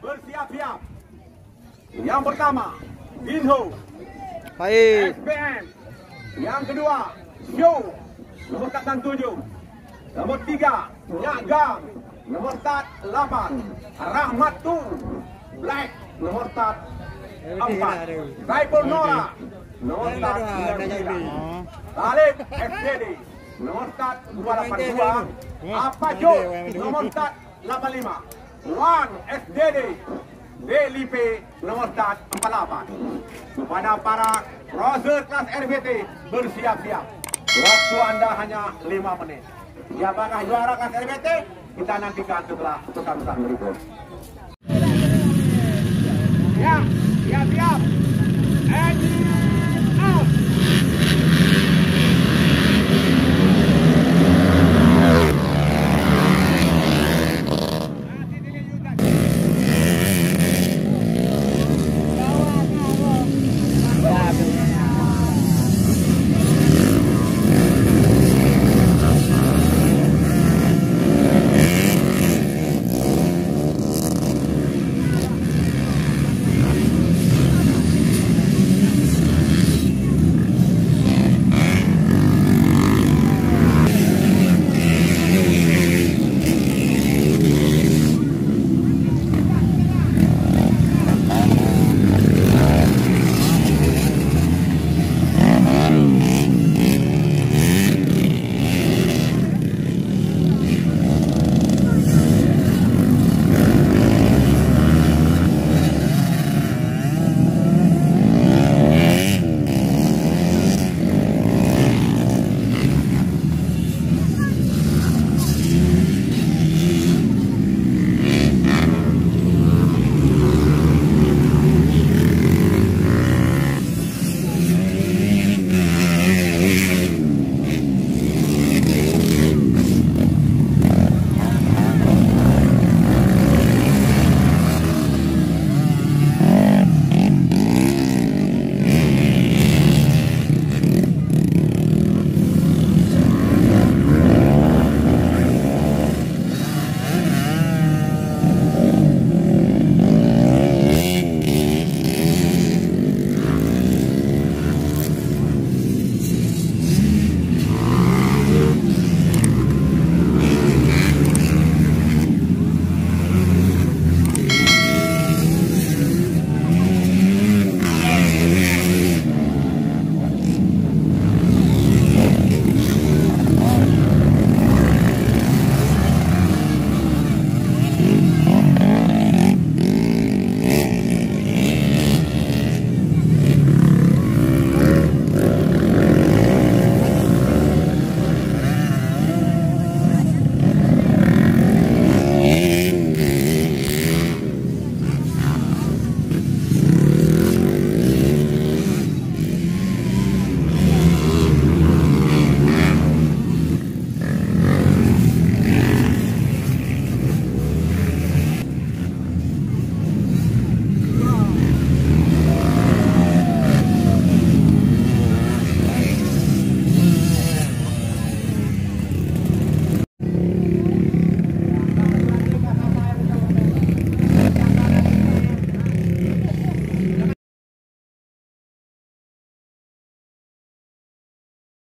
bersiap-siap. Yang pertama, Inho. Baik. SPM. Yang kedua, Show. Nomor 47. Nomor 3, Nyak Gang. Nomor 8, Rahmat Tu. Black. Nomor 4, Saiful Nora. Nomor 9. Talib FJD. Nomor 282. Apa Jo. Nomor 85. Wan SDD. DLP nomor 48. Kepada para crosser kelas RBT, bersiap-siap. Waktu Anda hanya 5 menit. Siapakah juara kelas RBT? Kita nantikan setelah pesan-pesan berikut. Ya, siap-siap.